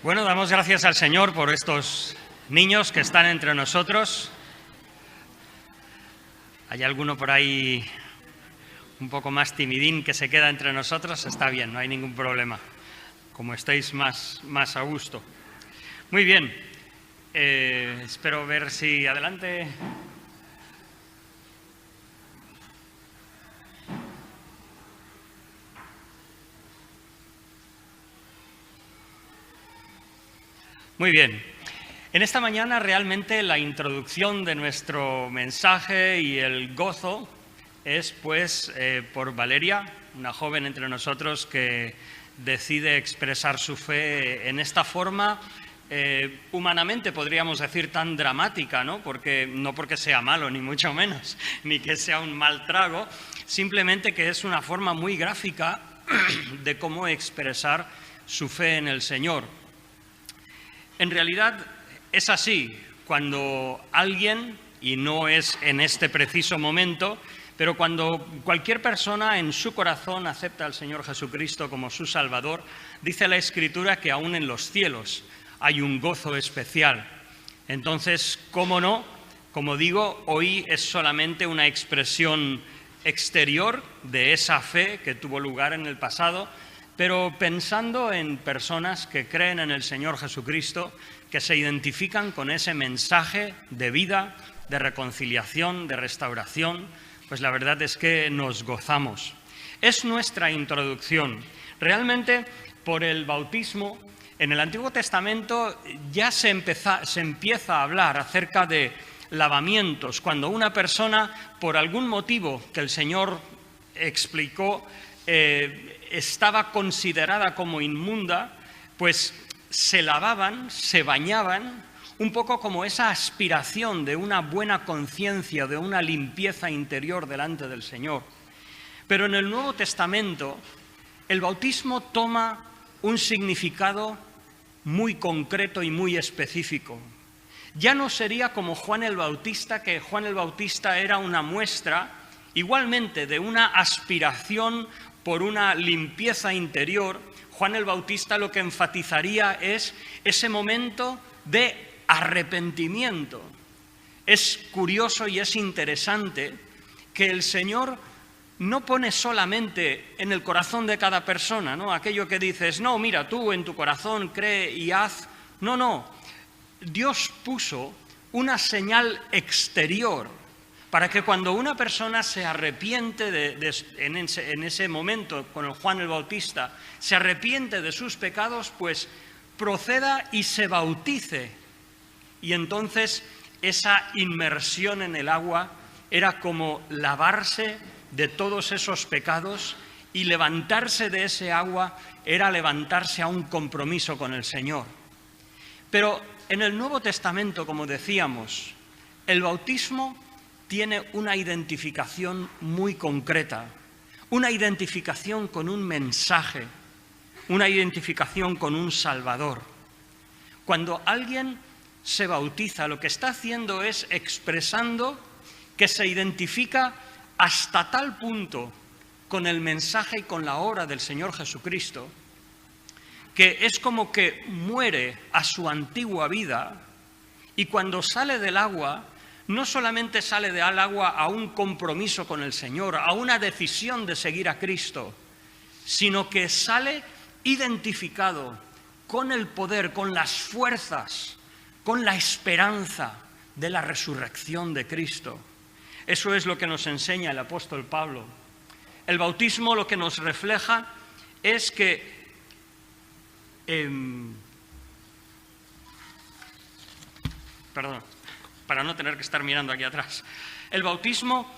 Bueno, damos gracias al Señor por estos niños que están entre nosotros. ¿Hay alguno por ahí un poco más timidín que se queda entre nosotros? Está bien, no hay ningún problema. Como estéis más a gusto. Muy bien. Espero ver si adelante. Muy bien. En esta mañana realmente la introducción de nuestro mensaje y el gozo es por Valeria, una joven entre nosotros que decide expresar su fe en esta forma, humanamente podríamos decir tan dramática, ¿no? No porque sea malo, ni mucho menos, ni que sea un mal trago, simplemente que es una forma muy gráfica de cómo expresar su fe en el Señor. En realidad es así, cuando alguien, y no es en este preciso momento, pero cuando cualquier persona en su corazón acepta al Señor Jesucristo como su Salvador, dice la Escritura que aún en los cielos hay un gozo especial. Entonces, ¿cómo no? Como digo, hoy es solamente una expresión exterior de esa fe que tuvo lugar en el pasado, pero pensando en personas que creen en el Señor Jesucristo, que se identifican con ese mensaje de vida, de reconciliación, de restauración, pues la verdad es que nos gozamos. Es nuestra introducción. Realmente, por el bautismo, en el Antiguo Testamento ya se empieza a hablar acerca de lavamientos. Cuando una persona, por algún motivo que el Señor explicó, estaba considerada como inmunda, pues se lavaban, se bañaban, un poco como esa aspiración de una buena conciencia, de una limpieza interior delante del Señor. Pero en el Nuevo Testamento, el bautismo toma un significado muy concreto y muy específico. Ya no sería como Juan el Bautista, que Juan el Bautista era una muestra, igualmente, de una aspiración por una limpieza interior. Juan el Bautista lo que enfatizaría es ese momento de arrepentimiento. Es curioso y es interesante que el Señor no pone solamente en el corazón de cada persona, ¿no? Aquello que dices, no, mira, tú en tu corazón cree y haz. No. Dios puso una señal exterior para que cuando una persona se arrepiente en ese momento, con el Juan el Bautista, se arrepiente de sus pecados, pues proceda y se bautice. Y entonces esa inmersión en el agua era como lavarse de todos esos pecados, y levantarse de ese agua era levantarse a un compromiso con el Señor. Pero en el Nuevo Testamento, como decíamos, el bautismo tiene una identificación muy concreta, una identificación con un mensaje, una identificación con un Salvador. Cuando alguien se bautiza, lo que está haciendo es expresando que se identifica hasta tal punto con el mensaje y con la obra del Señor Jesucristo, que es como que muere a su antigua vida, y cuando sale del agua, no solamente sale del agua a un compromiso con el Señor, a una decisión de seguir a Cristo, sino que sale identificado con el poder, con las fuerzas, con la esperanza de la resurrección de Cristo. Eso es lo que nos enseña el apóstol Pablo. El bautismo lo que nos refleja es que para no tener que estar mirando aquí atrás. El bautismo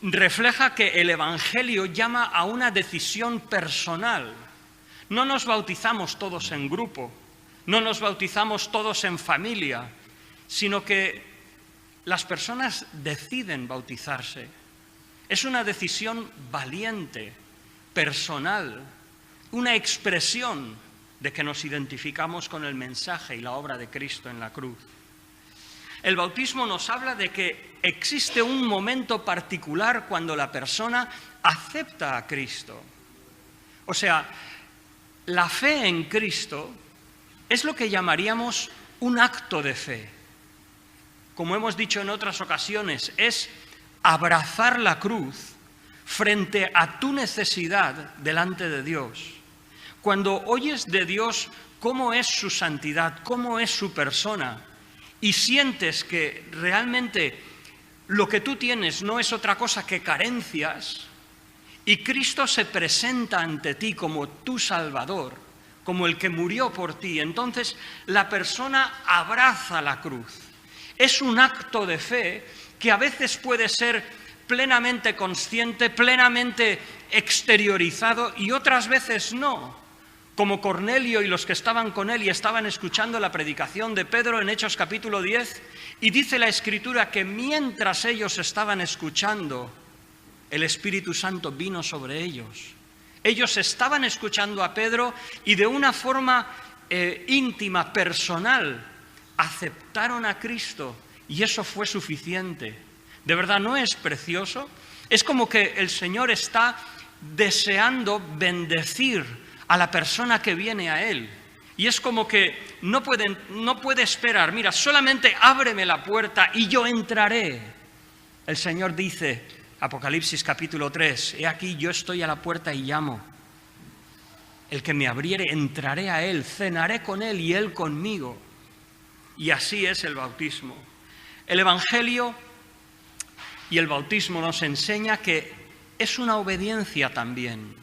refleja que el Evangelio llama a una decisión personal. No nos bautizamos todos en grupo, no nos bautizamos todos en familia, sino que las personas deciden bautizarse. Es una decisión valiente, personal, una expresión de que nos identificamos con el mensaje y la obra de Cristo en la cruz. El bautismo nos habla de que existe un momento particular cuando la persona acepta a Cristo. O sea, la fe en Cristo es lo que llamaríamos un acto de fe. Como hemos dicho en otras ocasiones, es abrazar la cruz frente a tu necesidad delante de Dios. Cuando oyes de Dios cómo es su santidad, cómo es su persona, y sientes que realmente lo que tú tienes no es otra cosa que carencias, y Cristo se presenta ante ti como tu Salvador, como el que murió por ti, entonces la persona abraza la cruz. Es un acto de fe que a veces puede ser plenamente consciente, plenamente exteriorizado, y otras veces no. Como Cornelio y los que estaban con él y estaban escuchando la predicación de Pedro en Hechos capítulo 10, y dice la Escritura que mientras ellos estaban escuchando, el Espíritu Santo vino sobre ellos. Ellos estaban escuchando a Pedro y de una forma íntima, personal, aceptaron a Cristo, y eso fue suficiente. ¿De verdad no es precioso? Es como que el Señor está deseando bendecir a la persona que viene a Él. Y es como que no puede esperar. Mira, solamente ábreme la puerta y yo entraré. El Señor dice, Apocalipsis capítulo 3, he aquí yo estoy a la puerta y llamo. El que me abriere, entraré a Él, cenaré con Él y Él conmigo. Y así es el bautismo. El Evangelio y el bautismo nos enseña que es una obediencia también.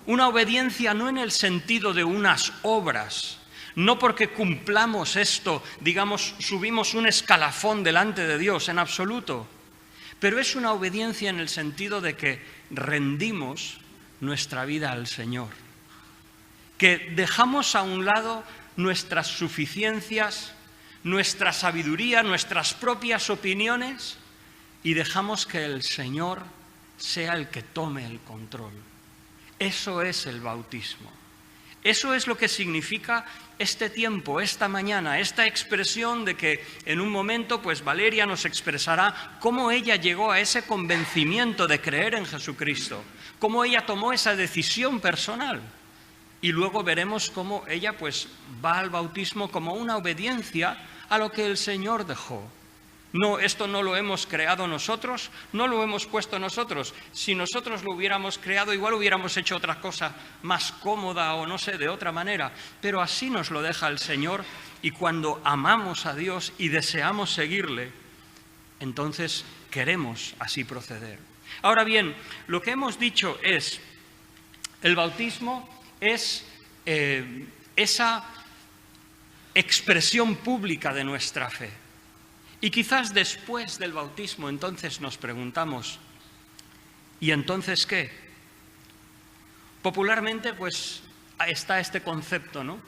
Una obediencia no en el sentido de unas obras, no porque cumplamos esto, digamos, subimos un escalafón delante de Dios, en absoluto. Pero es una obediencia en el sentido de que rendimos nuestra vida al Señor. Que dejamos a un lado nuestras suficiencias, nuestra sabiduría, nuestras propias opiniones, y dejamos que el Señor sea el que tome el control. Eso es el bautismo. Eso es lo que significa este tiempo, esta mañana, esta expresión de que en un momento pues Valeria nos expresará cómo ella llegó a ese convencimiento de creer en Jesucristo, cómo ella tomó esa decisión personal. Y luego veremos cómo ella pues va al bautismo como una obediencia a lo que el Señor dejó. No, esto no lo hemos creado nosotros, no lo hemos puesto nosotros. Si nosotros lo hubiéramos creado, igual hubiéramos hecho otra cosa más cómoda o no sé, de otra manera. Pero así nos lo deja el Señor, y cuando amamos a Dios y deseamos seguirle, entonces queremos así proceder. Ahora bien, lo que hemos dicho es, el bautismo es esa expresión pública de nuestra fe. Y quizás después del bautismo entonces nos preguntamos, ¿y entonces qué? Popularmente pues está este concepto, ¿no?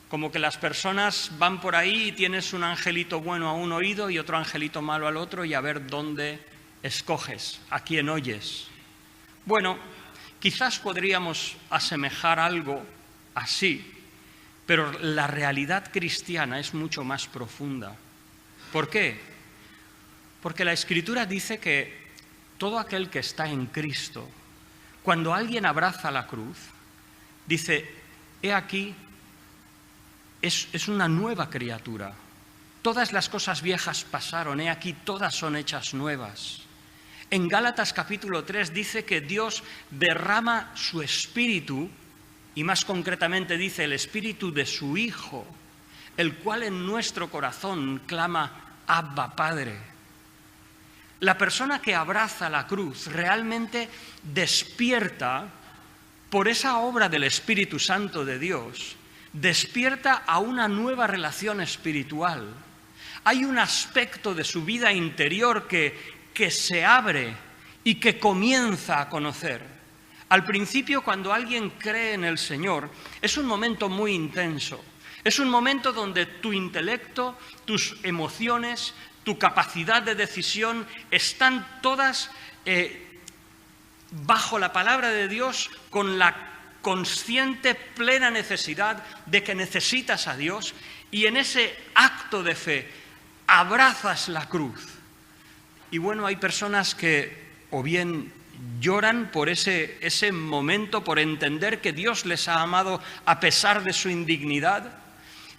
Como que las personas van por ahí y tienes un angelito bueno a un oído y otro angelito malo al otro, y a ver dónde escoges, a quién oyes. Bueno, quizás podríamos asemejar algo así, pero la realidad cristiana es mucho más profunda. ¿Por qué? Porque la Escritura dice que todo aquel que está en Cristo, cuando alguien abraza la cruz, dice, he aquí, es una nueva criatura. Todas las cosas viejas pasaron, he aquí, todas son hechas nuevas. En Gálatas capítulo 3 dice que Dios derrama su Espíritu, y más concretamente dice el Espíritu de su Hijo, el cual en nuestro corazón clama, Abba, Padre. La persona que abraza la cruz realmente despierta, por esa obra del Espíritu Santo de Dios, despierta a una nueva relación espiritual. Hay un aspecto de su vida interior que se abre y que comienza a conocer. Al principio, cuando alguien cree en el Señor, es un momento muy intenso. Es un momento donde tu intelecto, tus emociones, tu capacidad de decisión están todas bajo la palabra de Dios, con la consciente, plena necesidad de que necesitas a Dios, y en ese acto de fe abrazas la cruz. Y bueno, hay personas que o bien lloran por ese momento, por entender que Dios les ha amado a pesar de su indignidad,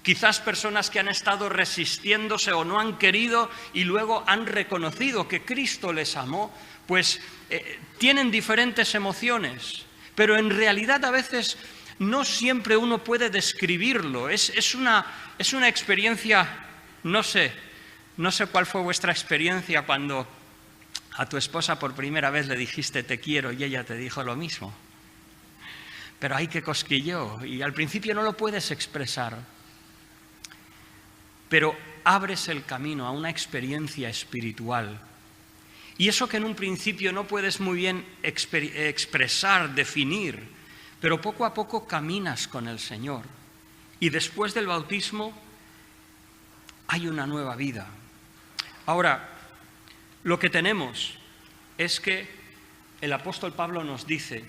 Quizás personas que han estado resistiéndose o no han querido y luego han reconocido que Cristo les amó, pues tienen diferentes emociones, pero en realidad a veces no siempre uno puede describirlo. Es una experiencia, no sé cuál fue vuestra experiencia cuando a tu esposa por primera vez le dijiste te quiero y ella te dijo lo mismo. Pero hay que cosquilleo y al principio no lo puedes expresar. Pero abres el camino a una experiencia espiritual. Y eso que en un principio no puedes muy bien expresar, definir, pero poco a poco caminas con el Señor. Y después del bautismo hay una nueva vida. Ahora, lo que tenemos es que el apóstol Pablo nos dice,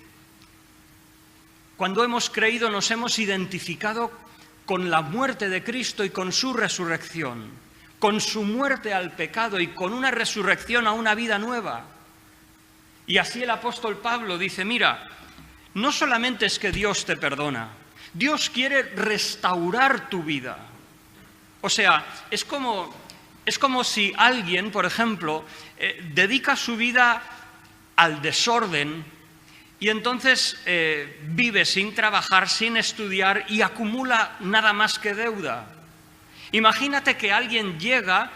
cuando hemos creído nos hemos identificado con la muerte de Cristo y con su resurrección, con su muerte al pecado y con una resurrección a una vida nueva. Y así el apóstol Pablo dice, mira, no solamente es que Dios te perdona, Dios quiere restaurar tu vida. O sea, es como si alguien, por ejemplo, dedica su vida al desorden y entonces vive sin trabajar, sin estudiar y acumula nada más que deuda. Imagínate que alguien llega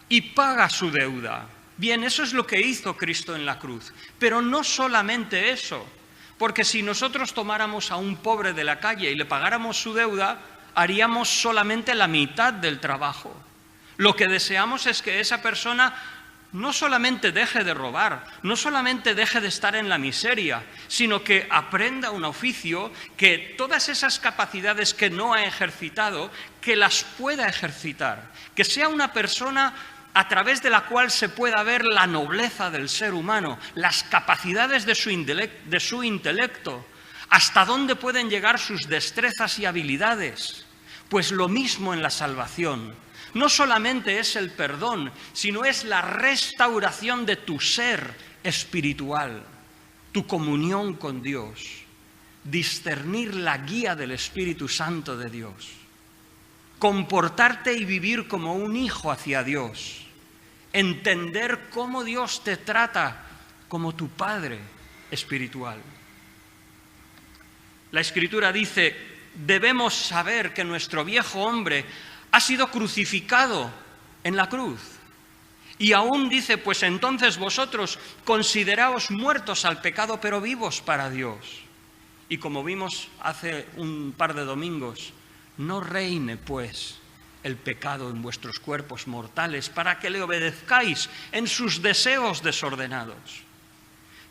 y paga su deuda. Bien, eso es lo que hizo Cristo en la cruz. Pero no solamente eso, porque si nosotros tomáramos a un pobre de la calle y le pagáramos su deuda, haríamos solamente la mitad del trabajo. Lo que deseamos es que esa persona no solamente deje de robar, no solamente deje de estar en la miseria, sino que aprenda un oficio, que todas esas capacidades que no ha ejercitado, que las pueda ejercitar, que sea una persona a través de la cual se pueda ver la nobleza del ser humano, las capacidades de su intelecto, hasta dónde pueden llegar sus destrezas y habilidades. Pues lo mismo en la salvación. No solamente es el perdón, sino es la restauración de tu ser espiritual, tu comunión con Dios, discernir la guía del Espíritu Santo de Dios, comportarte y vivir como un hijo hacia Dios, entender cómo Dios te trata como tu Padre espiritual. La Escritura dice, debemos saber que nuestro viejo hombre ha sido crucificado en la cruz. Y aún dice, pues entonces vosotros consideraos muertos al pecado, pero vivos para Dios. Y como vimos hace un par de domingos, no reine pues el pecado en vuestros cuerpos mortales para que le obedezcáis en sus deseos desordenados.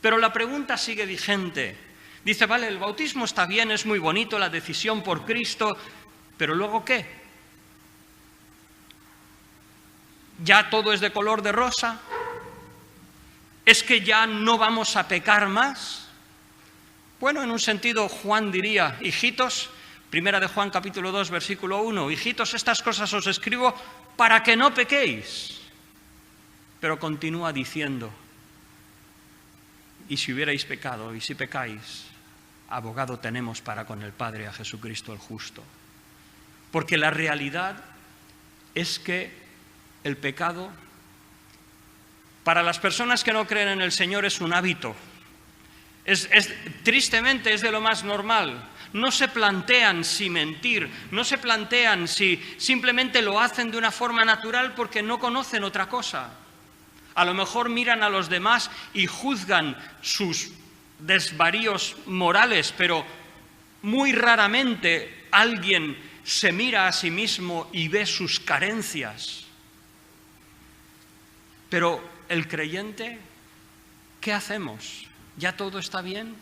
Pero la pregunta sigue vigente. Dice, vale, el bautismo está bien, es muy bonito, la decisión por Cristo, pero ¿luego qué? ¿Ya todo es de color de rosa? ¿Es que ya no vamos a pecar más? Bueno, en un sentido Juan diría, hijitos, primera de Juan capítulo 2 versículo 1, hijitos, estas cosas os escribo para que no pequéis. Pero continúa diciendo, y si hubierais pecado, y si pecáis, abogado tenemos para con el Padre, a Jesucristo el justo. Porque la realidad es que el pecado, para las personas que no creen en el Señor, es un hábito. Tristemente es de lo más normal. No se plantean si mentir, no se plantean si simplemente lo hacen de una forma natural porque no conocen otra cosa. A lo mejor miran a los demás y juzgan sus desvaríos morales, pero muy raramente alguien se mira a sí mismo y ve sus carencias. Pero el creyente, ¿qué hacemos? ¿Ya todo está bien?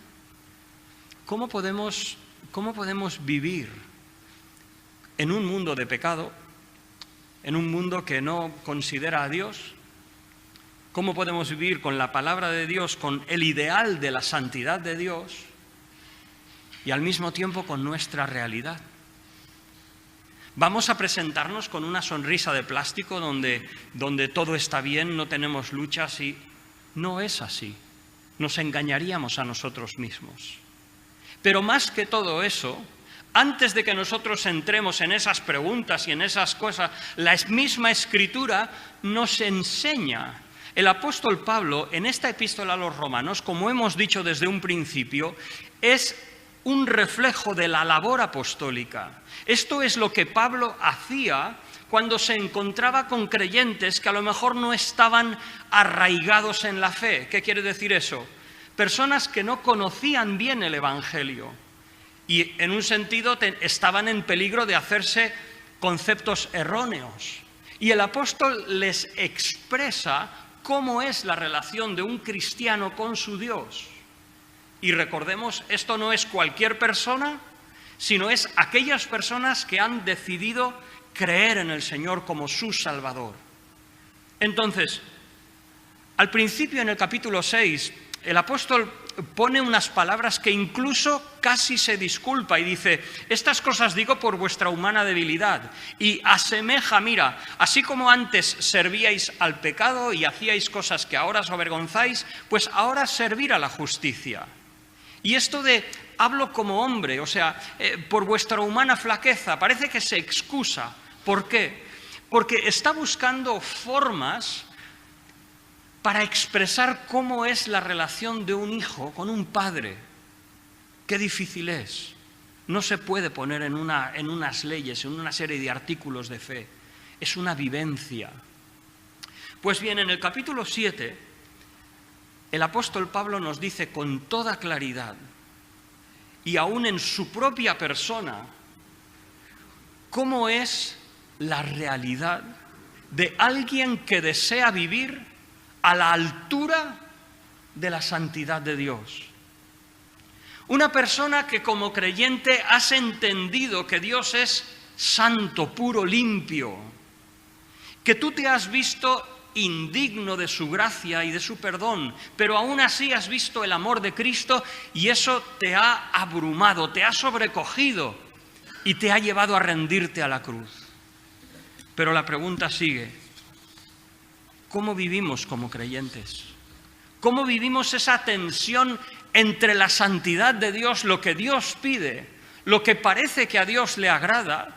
¿Cómo podemos vivir en un mundo de pecado, en un mundo que no considera a Dios? ¿Cómo podemos vivir con la palabra de Dios, con el ideal de la santidad de Dios y al mismo tiempo con nuestra realidad? ¿Vamos a presentarnos con una sonrisa de plástico donde todo está bien, no tenemos luchas? Y no es así. Nos engañaríamos a nosotros mismos. Pero más que todo eso, Antes de que nosotros entremos en esas preguntas y en esas cosas, la misma Escritura nos enseña. El apóstol Pablo, en esta epístola a los romanos, como hemos dicho desde un principio, es un reflejo de la labor apostólica. Esto es lo que Pablo hacía cuando se encontraba con creyentes que a lo mejor no estaban arraigados en la fe. ¿Qué quiere decir eso? Personas que no conocían bien el Evangelio y en un sentido estaban en peligro de hacerse conceptos erróneos. Y el apóstol les expresa cómo es la relación de un cristiano con su Dios. Y recordemos, esto no es cualquier persona, sino es aquellas personas que han decidido creer en el Señor como su Salvador. Entonces, al principio en el capítulo 6, el apóstol pone unas palabras que incluso casi se disculpa y dice: estas cosas digo por vuestra humana debilidad. Y asemeja, mira, así como antes servíais al pecado y hacíais cosas que ahora os avergonzáis, pues ahora servir a la justicia. Y esto de hablo como hombre, o sea, por vuestra humana flaqueza, parece que se excusa. ¿Por qué? Porque está buscando formas para expresar cómo es la relación de un hijo con un padre. Qué difícil es. No se puede poner en unas leyes, en una serie de artículos de fe. Es una vivencia. Pues bien, en el capítulo 7, el apóstol Pablo nos dice con toda claridad, y aún en su propia persona, cómo es la realidad de alguien que desea vivir a la altura de la santidad de Dios. Una persona que como creyente has entendido que Dios es santo, puro, limpio, que tú te has visto indigno de su gracia y de su perdón, pero aún así has visto el amor de Cristo y eso te ha abrumado, te ha sobrecogido y te ha llevado a rendirte a la cruz. Pero la pregunta sigue: ¿cómo vivimos como creyentes? ¿Cómo vivimos esa tensión entre la santidad de Dios, lo que Dios pide, lo que parece que a Dios le agrada,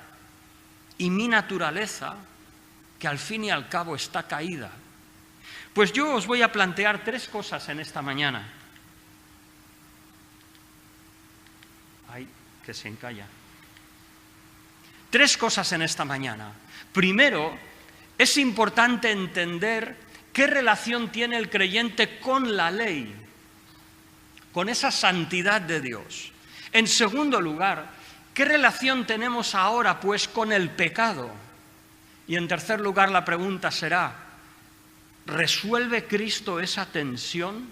y mi naturaleza, que al fin y al cabo está caída? Pues yo os voy a plantear 3 cosas en esta mañana. Ay, que se encalla. 3 cosas en esta mañana. Primero, es importante entender qué relación tiene el creyente con la ley, con esa santidad de Dios. En segundo lugar, ¿qué relación tenemos ahora, pues, con el pecado? Y en tercer lugar, la pregunta será: ¿resuelve Cristo esa tensión?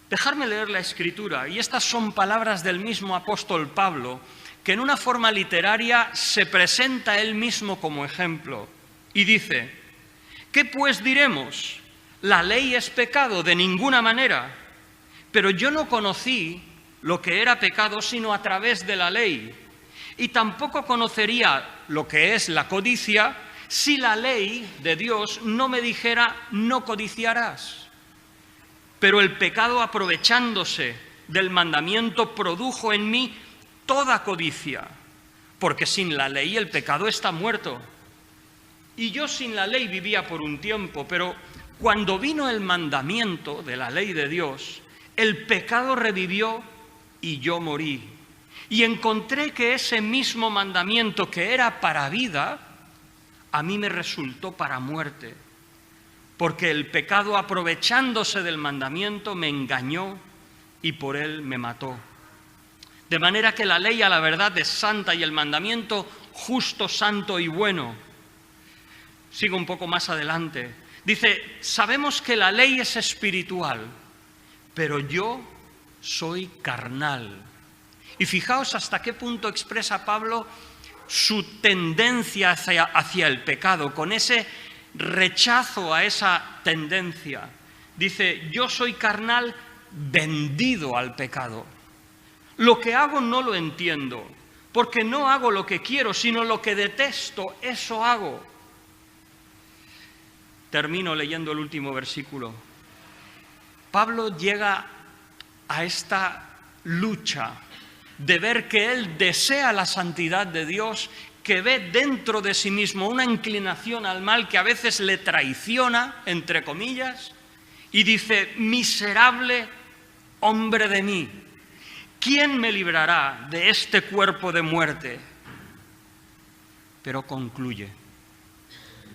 Dejadme leer la Escritura, y estas son palabras del mismo apóstol Pablo, que en una forma literaria se presenta él mismo como ejemplo, y dice: ¿qué pues diremos? ¿La ley es pecado? De ninguna manera. Pero yo no conocí lo que era pecado sino a través de la ley. Y tampoco conocería lo que es la codicia si la ley de Dios no me dijera: no codiciarás. Pero el pecado, aprovechándose del mandamiento, produjo en mí toda codicia, porque sin la ley el pecado está muerto. Y yo sin la ley vivía por un tiempo, pero cuando vino el mandamiento de la ley de Dios, el pecado revivió y yo morí. Y encontré que ese mismo mandamiento que era para vida, a mí me resultó para muerte, porque el pecado, aprovechándose del mandamiento, me engañó y por él me mató. De manera que la ley a la verdad es santa y el mandamiento justo, santo y bueno. Sigo un poco más adelante. Dice: sabemos que la ley es espiritual, pero yo soy carnal. Y fijaos hasta qué punto expresa Pablo su tendencia hacia el pecado, con ese rechazo a esa tendencia. Dice: yo soy carnal, vendido al pecado. Lo que hago no lo entiendo, porque no hago lo que quiero, sino lo que detesto, eso hago. Termino leyendo el último versículo. Pablo llega a esta lucha de ver que él desea la santidad de Dios, que ve dentro de sí mismo una inclinación al mal que a veces le traiciona, entre comillas, y dice: miserable hombre de mí, ¿quién me librará de este cuerpo de muerte? Pero concluye: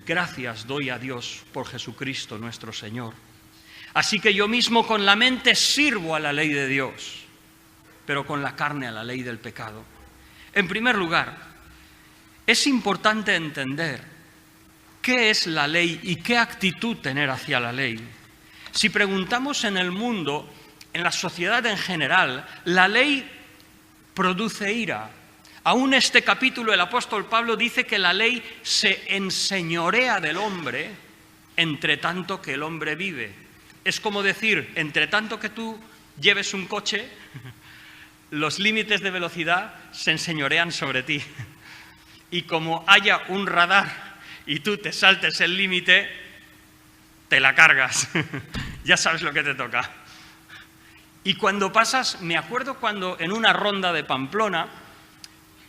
gracias doy a Dios por Jesucristo nuestro Señor. Así que yo mismo con la mente sirvo a la ley de Dios, pero con la carne a la ley del pecado. En primer lugar, es importante entender qué es la ley y qué actitud tener hacia la ley. Si preguntamos en el mundo, en la sociedad en general, la ley produce ira. Aún este capítulo el apóstol Pablo dice que la ley se enseñorea del hombre entre tanto que el hombre vive. Es como decir, entre tanto que tú lleves un coche, los límites de velocidad se enseñorean sobre ti. Y como haya un radar y tú te saltes el límite, te la cargas. Ya sabes lo que te toca. Y cuando pasas, me acuerdo cuando en una ronda de Pamplona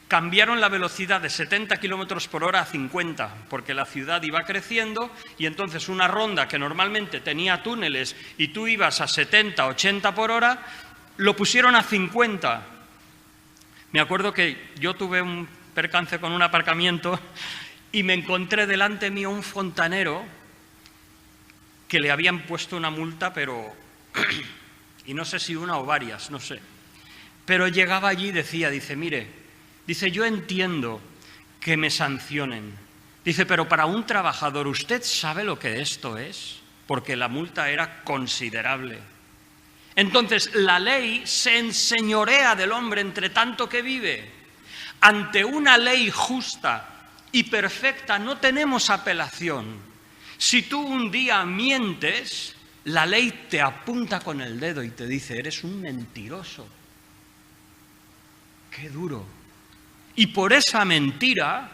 cambiaron la velocidad de 70 kilómetros por hora a 50, porque la ciudad iba creciendo y entonces una ronda que normalmente tenía túneles y tú ibas a 70, 80 por hora, lo pusieron a 50. Me acuerdo que yo tuve un percance con un aparcamiento y me encontré delante mío un fontanero que le habían puesto una multa, pero y no sé si una o varias, no sé. Pero llegaba allí y decía, mire, yo entiendo que me sancionen. Dice, pero para un trabajador, ¿usted sabe lo que esto es? Porque la multa era considerable. Entonces, la ley se enseñorea del hombre entre tanto que vive. Ante una ley justa y perfecta no tenemos apelación. Si tú un día mientes, la ley te apunta con el dedo y te dice, eres un mentiroso. ¡Qué duro! Y por esa mentira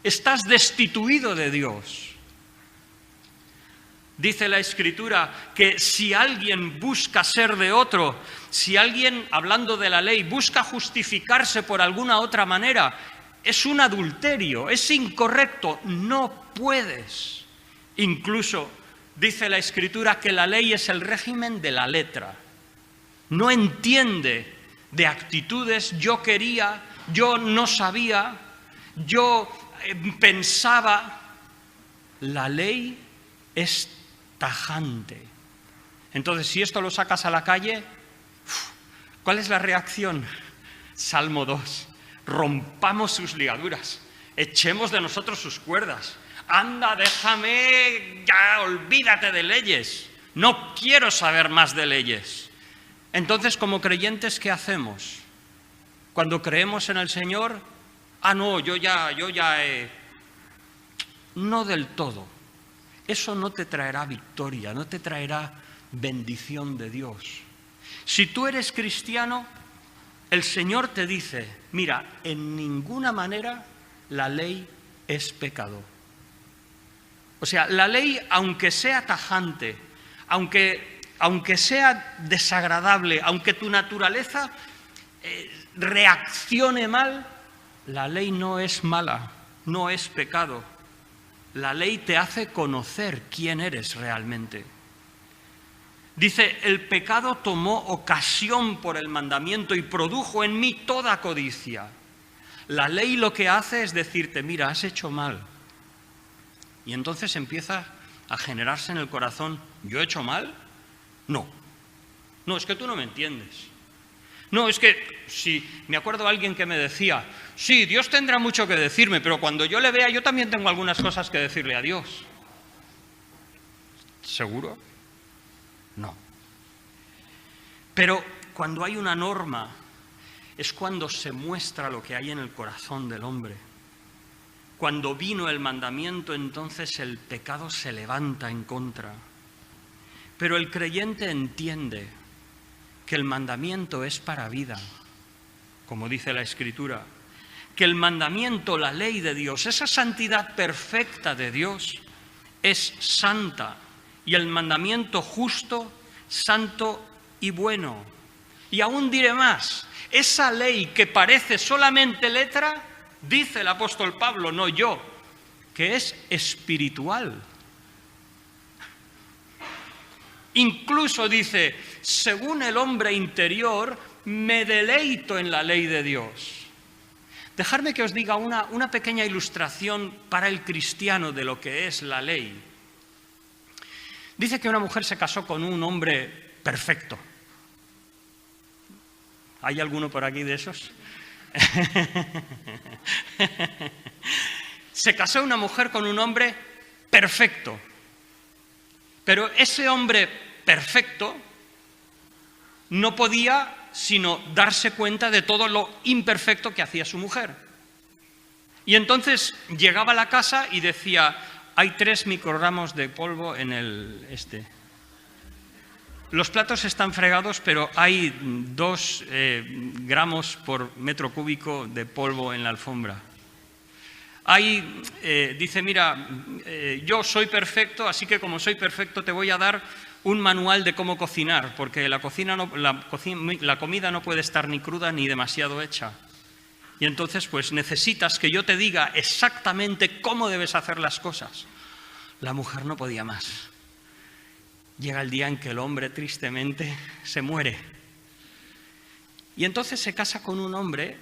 estás destituido de Dios. Dice la Escritura que si alguien busca ser de otro, si alguien, hablando de la ley, busca justificarse por alguna otra manera, es un adulterio, es incorrecto, no puedes. Incluso dice la Escritura que la ley es el régimen de la letra. No entiende de actitudes, yo quería, yo no sabía, yo pensaba. La ley es tajante. Entonces, si esto lo sacas a la calle, ¿cuál es la reacción? Salmo 2. Rompamos sus ligaduras, echemos de nosotros sus cuerdas. Anda, déjame, ya olvídate de leyes. No quiero saber más de leyes. Entonces, como creyentes, ¿qué hacemos? Cuando creemos en el Señor, no, yo ya he... No del todo. Eso no te traerá victoria, no te traerá bendición de Dios. Si tú eres cristiano, el Señor te dice, mira, en ninguna manera la ley es pecado. O sea, la ley, aunque sea tajante, aunque sea desagradable, aunque tu naturaleza reaccione mal, la ley no es mala, no es pecado. La ley te hace conocer quién eres realmente. Dice, el pecado tomó ocasión por el mandamiento y produjo en mí toda codicia. La ley lo que hace es decirte, mira, has hecho mal. Y entonces empieza a generarse en el corazón, ¿yo he hecho mal? No, es que tú no me entiendes. No, es que, si me acuerdo de alguien que me decía, sí, Dios tendrá mucho que decirme, pero cuando yo le vea, yo también tengo algunas cosas que decirle a Dios. ¿Seguro? No. Pero cuando hay una norma, es cuando se muestra lo que hay en el corazón del hombre. Cuando vino el mandamiento, entonces el pecado se levanta en contra. Pero el creyente entiende que el mandamiento es para vida, como dice la Escritura, que el mandamiento, la ley de Dios, esa santidad perfecta de Dios, es santa, y el mandamiento justo, santo y bueno. Y aún diré más, esa ley que parece solamente letra, dice el apóstol Pablo, no yo, que es espiritual. Incluso dice, según el hombre interior, me deleito en la ley de Dios. Dejadme que os diga una pequeña ilustración para el cristiano de lo que es la ley. Dice que una mujer se casó con un hombre perfecto. ¿Hay alguno por aquí de esos? Se casó una mujer con un hombre perfecto. Pero ese hombre perfecto no podía sino darse cuenta de todo lo imperfecto que hacía su mujer. Y entonces llegaba a la casa y decía, hay 3 microgramos de polvo en el Los platos están fregados, pero hay 2 gramos por metro cúbico de polvo en la alfombra. Dice, mira, yo soy perfecto, así que como soy perfecto te voy a dar un manual de cómo cocinar, porque la comida no puede estar ni cruda ni demasiado hecha. Y entonces, pues necesitas que yo te diga exactamente cómo debes hacer las cosas. La mujer no podía más. Llega el día en que el hombre tristemente se muere. Y entonces se casa con un hombre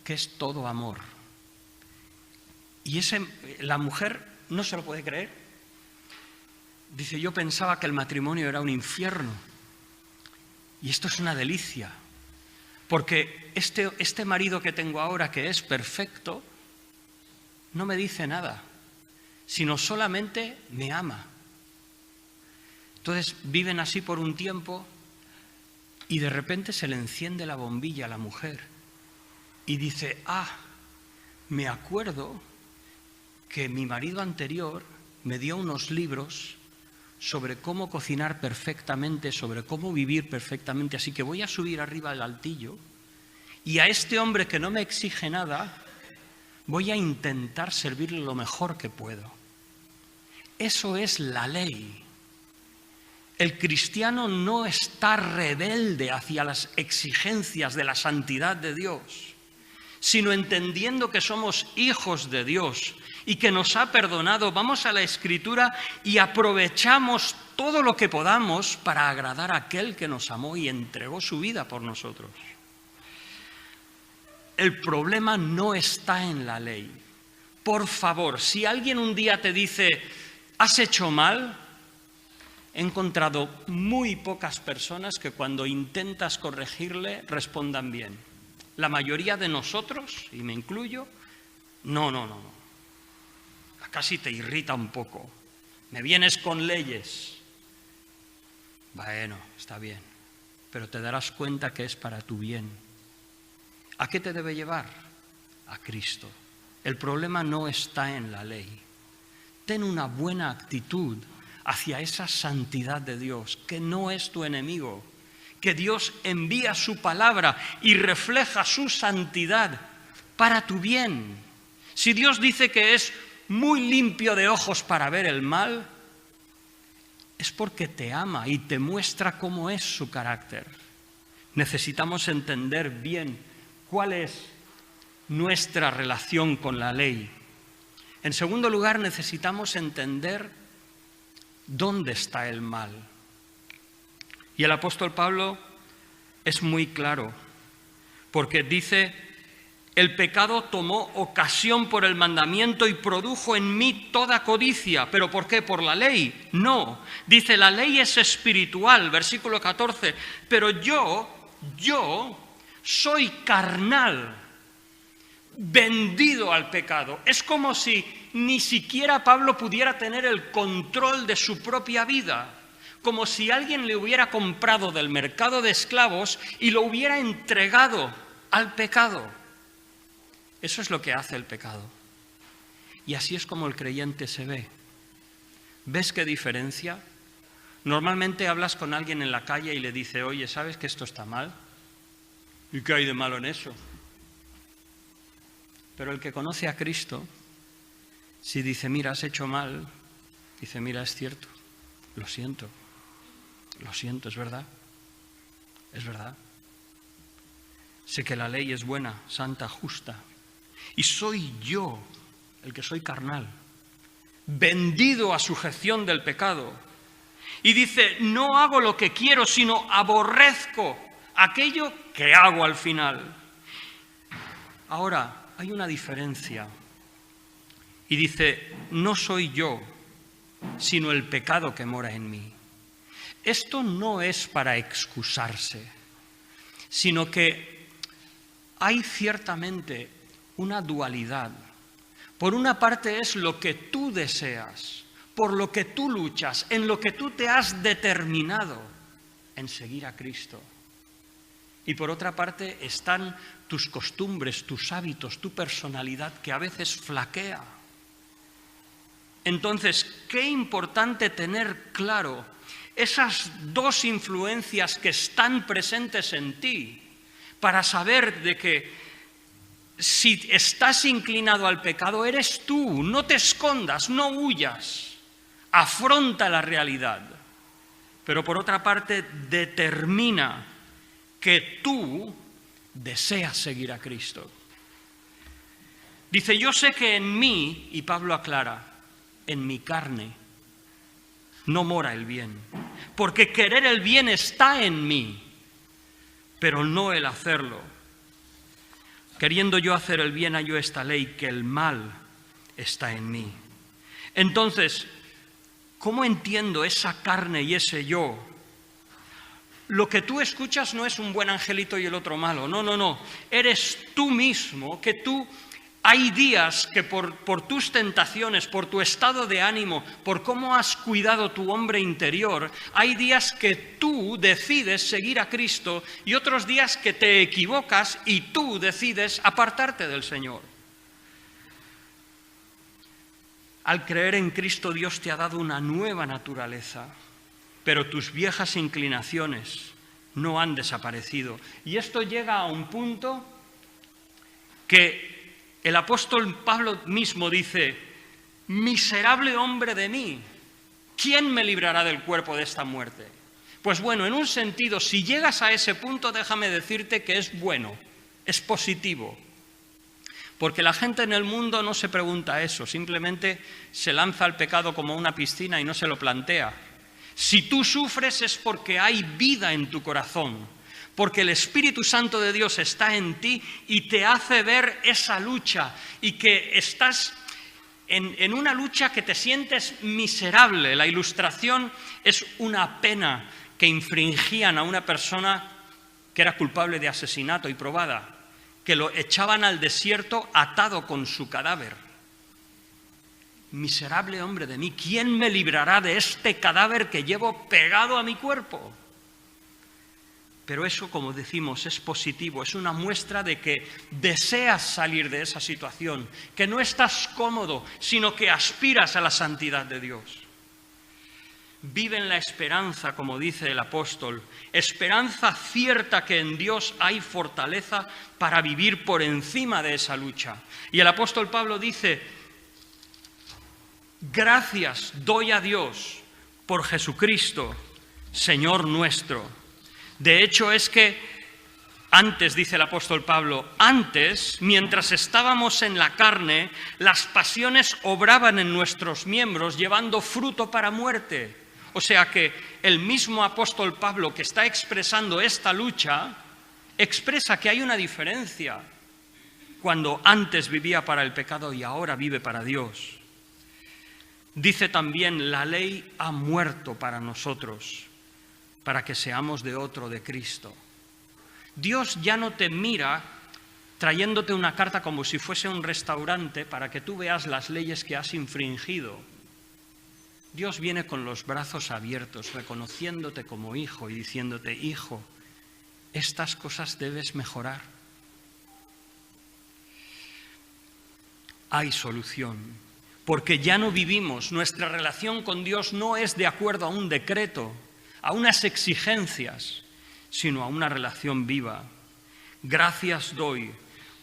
que es todo amor. Y la mujer no se lo puede creer. Dice, yo pensaba que el matrimonio era un infierno. Y esto es una delicia. Porque este marido que tengo ahora, que es perfecto, no me dice nada, sino solamente me ama. Entonces viven así por un tiempo y de repente se le enciende la bombilla a la mujer. Y dice, me acuerdo que mi marido anterior me dio unos libros sobre cómo cocinar perfectamente, sobre cómo vivir perfectamente, así que voy a subir arriba al altillo y a este hombre que no me exige nada, voy a intentar servirle lo mejor que puedo. Eso es la ley. El cristiano no está rebelde hacia las exigencias de la santidad de Dios, sino entendiendo que somos hijos de Dios y que nos ha perdonado, vamos a la Escritura y aprovechamos todo lo que podamos para agradar a aquel que nos amó y entregó su vida por nosotros. El problema no está en la ley. Por favor, si alguien un día te dice, has hecho mal, he encontrado muy pocas personas que cuando intentas corregirle respondan bien. La mayoría de nosotros, y me incluyo, no. Casi te irrita un poco. Me vienes con leyes. Bueno, está bien, pero te darás cuenta que es para tu bien. ¿A qué te debe llevar? A Cristo. El problema no está en la ley. Ten una buena actitud hacia esa santidad de Dios, que no es tu enemigo, que Dios envía su palabra y refleja su santidad para tu bien. Si Dios dice que es muy limpio de ojos para ver el mal, es porque te ama y te muestra cómo es su carácter. Necesitamos entender bien cuál es nuestra relación con la ley. En segundo lugar, necesitamos entender dónde está el mal. Y el apóstol Pablo es muy claro, porque dice, el pecado tomó ocasión por el mandamiento y produjo en mí toda codicia. ¿Pero por qué? ¿Por la ley? No. Dice, la ley es espiritual, versículo 14, pero yo soy carnal, vendido al pecado. Es como si ni siquiera Pablo pudiera tener el control de su propia vida, como si alguien le hubiera comprado del mercado de esclavos y lo hubiera entregado al pecado. Eso es lo que hace el pecado. Y así es como el creyente se ve. ¿Ves qué diferencia? Normalmente hablas con alguien en la calle y le dice, oye, ¿sabes que esto está mal? ¿Y qué hay de malo en eso? Pero el que conoce a Cristo, si dice, mira, has hecho mal, dice, mira, es cierto, lo siento, es verdad, Sé que la ley es buena, santa, justa. Y soy yo, el que soy carnal, vendido a sujeción del pecado. Y dice, no hago lo que quiero, sino aborrezco aquello que hago al final. Ahora, hay una diferencia. Y dice, no soy yo, sino el pecado que mora en mí. Esto no es para excusarse, sino que hay ciertamente una dualidad. Por una parte es lo que tú deseas, por lo que tú luchas, en lo que tú te has determinado en seguir a Cristo. Y por otra parte están tus costumbres, tus hábitos, tu personalidad que a veces flaquea. Entonces, qué importante tener claro esas dos influencias que están presentes en ti para saber de que si estás inclinado al pecado, eres tú. No te escondas, no huyas. Afronta la realidad. Pero por otra parte, determina que tú deseas seguir a Cristo. Dice, yo sé que en mí, y Pablo aclara, en mi carne no mora el bien, porque querer el bien está en mí, pero no el hacerlo. Queriendo yo hacer el bien, hallo esta ley, que el mal está en mí. Entonces, ¿cómo entiendo esa carne y ese yo? Lo que tú escuchas no es un buen angelito y el otro malo, no. Eres tú mismo, que tú... Hay días que por tus tentaciones, por tu estado de ánimo, por cómo has cuidado tu hombre interior, hay días que tú decides seguir a Cristo y otros días que te equivocas y tú decides apartarte del Señor. Al creer en Cristo, Dios te ha dado una nueva naturaleza, pero tus viejas inclinaciones no han desaparecido. Y esto llega a un punto que el apóstol Pablo mismo dice, miserable hombre de mí, ¿quién me librará del cuerpo de esta muerte? Pues bueno, en un sentido, si llegas a ese punto, déjame decirte que es bueno, es positivo. Porque la gente en el mundo no se pregunta eso, simplemente se lanza al pecado como una piscina y no se lo plantea. Si tú sufres es porque hay vida en tu corazón, porque el Espíritu Santo de Dios está en ti y te hace ver esa lucha y que estás en una lucha que te sientes miserable. La ilustración es una pena que infringían a una persona que era culpable de asesinato y probada, que lo echaban al desierto atado con su cadáver. Miserable hombre de mí, ¿quién me librará de este cadáver que llevo pegado a mi cuerpo? Pero eso, como decimos, es positivo, es una muestra de que deseas salir de esa situación, que no estás cómodo, sino que aspiras a la santidad de Dios. Vive en la esperanza, como dice el apóstol, esperanza cierta que en Dios hay fortaleza para vivir por encima de esa lucha. Y el apóstol Pablo dice, gracias doy a Dios por Jesucristo, Señor nuestro. De hecho, es que antes, dice el apóstol Pablo, antes, mientras estábamos en la carne, las pasiones obraban en nuestros miembros, llevando fruto para muerte. O sea que el mismo apóstol Pablo que está expresando esta lucha, expresa que hay una diferencia cuando antes vivía para el pecado y ahora vive para Dios. Dice también, la ley ha muerto para nosotros, para que seamos de otro, de Cristo. Dios ya no te mira trayéndote una carta como si fuese un restaurante para que tú veas las leyes que has infringido. Dios viene con los brazos abiertos, reconociéndote como hijo y diciéndote, hijo, estas cosas debes mejorar. Hay solución, porque ya no vivimos, nuestra relación con Dios no es de acuerdo a un decreto, a unas exigencias, sino a una relación viva. Gracias doy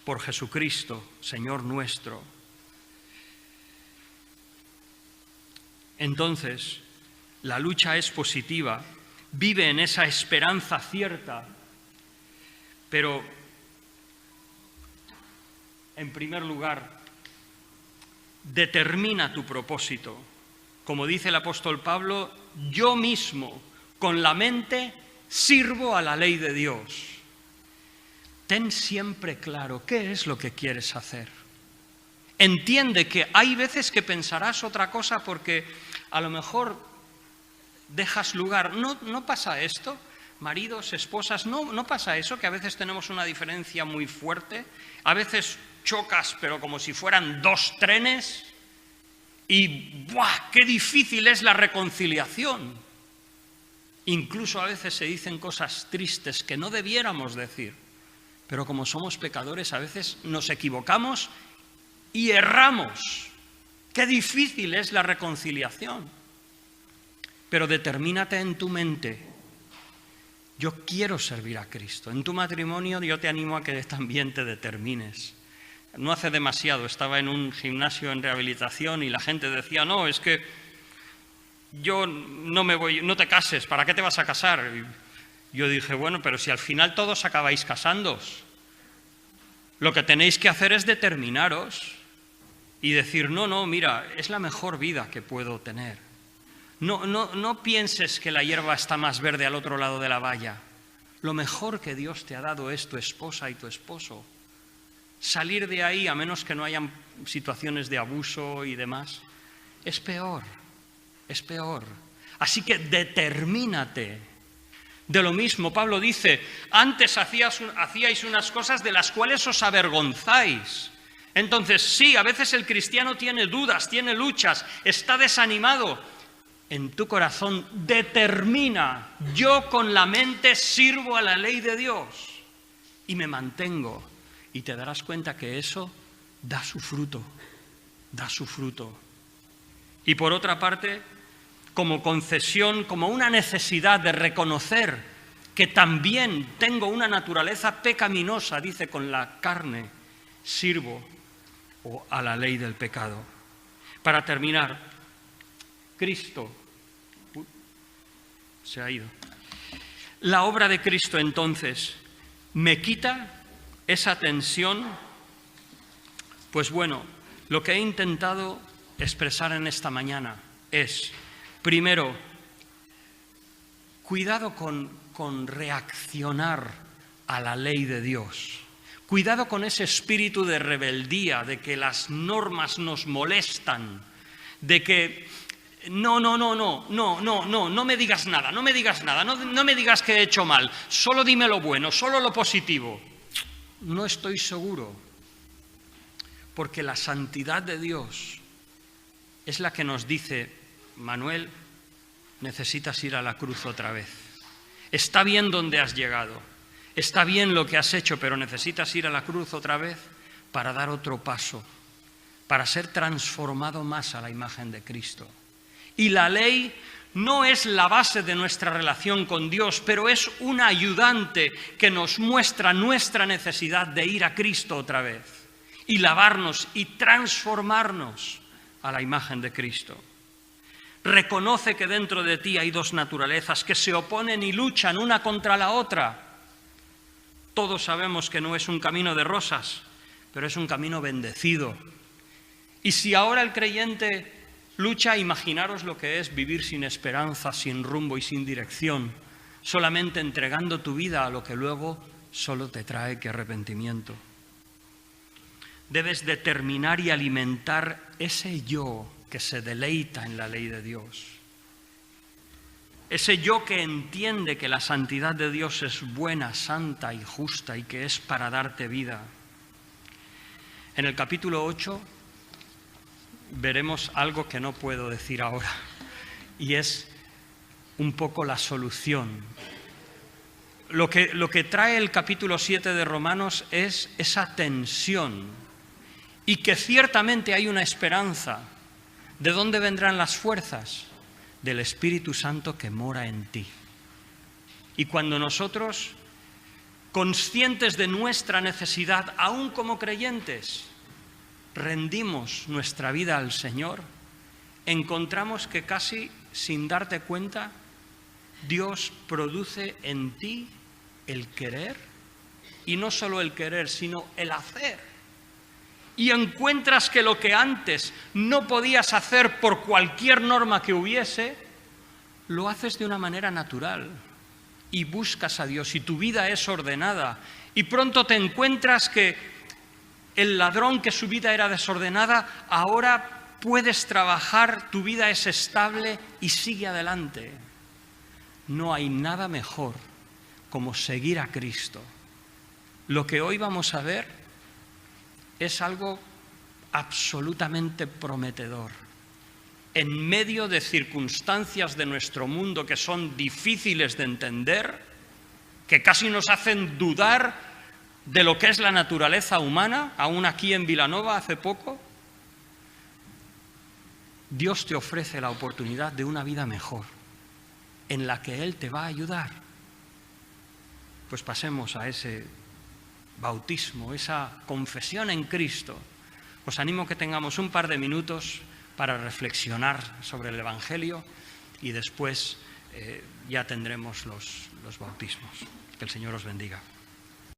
por Jesucristo, Señor nuestro. Entonces, la lucha es positiva, vive en esa esperanza cierta, pero en primer lugar, determina tu propósito. Como dice el apóstol Pablo, yo mismo, con la mente, sirvo a la ley de Dios. Ten siempre claro qué es lo que quieres hacer. Entiende que hay veces que pensarás otra cosa porque a lo mejor dejas lugar. ¿No pasa esto? Maridos, esposas, ¿no pasa eso? Que a veces tenemos una diferencia muy fuerte. A veces chocas, pero como si fueran dos trenes. Y ¡buah! ¡Qué difícil es la reconciliación! Incluso a veces se dicen cosas tristes que no debiéramos decir. Pero como somos pecadores, a veces nos equivocamos y erramos. ¡Qué difícil es la reconciliación! Pero determínate en tu mente. Yo quiero servir a Cristo. En tu matrimonio yo te animo a que también te determines. No hace demasiado estaba en un gimnasio en rehabilitación y la gente decía, no, es que yo no te cases, ¿para qué te vas a casar? Y yo dije, bueno, pero si al final todos acabáis casándoos, lo que tenéis que hacer es determinaros y decir, no, mira, es la mejor vida que puedo tener. No pienses que la hierba está más verde al otro lado de la valla. Lo mejor que Dios te ha dado es tu esposa y tu esposo. Salir de ahí, a menos que no hayan situaciones de abuso y demás, es peor, es peor. Así que determínate. De lo mismo, Pablo dice, antes hacíais unas cosas de las cuales os avergonzáis. Entonces, sí, a veces el cristiano tiene dudas, tiene luchas, está desanimado. En tu corazón determina, yo con la mente sirvo a la ley de Dios y me mantengo. Y te darás cuenta que eso da su fruto, da su fruto. Y por otra parte, como concesión, como una necesidad de reconocer que también tengo una naturaleza pecaminosa, dice, con la carne sirvo a la ley del pecado. Para terminar, Cristo se ha ido. La obra de Cristo entonces me quita esa tensión. Pues bueno, lo que he intentado expresar en esta mañana es, primero, cuidado con reaccionar a la ley de Dios. Cuidado con ese espíritu de rebeldía, de que las normas nos molestan, de que no me digas nada, no me digas que he hecho mal, solo dime lo bueno, solo lo positivo. No estoy seguro, porque la santidad de Dios es la que nos dice, Manuel, necesitas ir a la cruz otra vez. Está bien donde has llegado, está bien lo que has hecho, pero necesitas ir a la cruz otra vez para dar otro paso, para ser transformado más a la imagen de Cristo. Y la ley no es la base de nuestra relación con Dios, pero es un ayudante que nos muestra nuestra necesidad de ir a Cristo otra vez y lavarnos y transformarnos a la imagen de Cristo. Reconoce que dentro de ti hay dos naturalezas que se oponen y luchan una contra la otra. Todos sabemos que no es un camino de rosas, pero es un camino bendecido. Y si ahora el creyente lucha, imaginaros lo que es vivir sin esperanza, sin rumbo y sin dirección, solamente entregando tu vida a lo que luego solo te trae que arrepentimiento. Debes determinar y alimentar ese yo que se deleita en la ley de Dios. Ese yo que entiende que la santidad de Dios es buena, santa y justa y que es para darte vida. En el capítulo 8 veremos algo que no puedo decir ahora, y es un poco la solución. Lo que trae el capítulo 7 de Romanos es esa tensión, y que ciertamente hay una esperanza. ¿De dónde vendrán las fuerzas? Del Espíritu Santo que mora en ti. Y cuando nosotros, conscientes de nuestra necesidad, aún como creyentes, rendimos nuestra vida al Señor, encontramos que casi sin darte cuenta, Dios produce en ti el querer, y no solo el querer, sino el hacer. y encuentras que lo que antes no podías hacer por cualquier norma que hubiese, lo haces de una manera natural y buscas a Dios y tu vida es ordenada. Y pronto te encuentras que el ladrón, que su vida era desordenada, ahora puedes trabajar, tu vida es estable y sigue adelante. No hay nada mejor como seguir a Cristo. Lo que hoy vamos a ver es algo absolutamente prometedor. En medio de circunstancias de nuestro mundo que son difíciles de entender, que casi nos hacen dudar de lo que es la naturaleza humana, aún aquí en Vilanova hace poco, Dios te ofrece la oportunidad de una vida mejor, en la que Él te va a ayudar. Pues pasemos a ese bautismo, esa confesión en Cristo. Os animo que tengamos un par de minutos para reflexionar sobre el Evangelio y después ya tendremos los bautismos. Que el Señor os bendiga.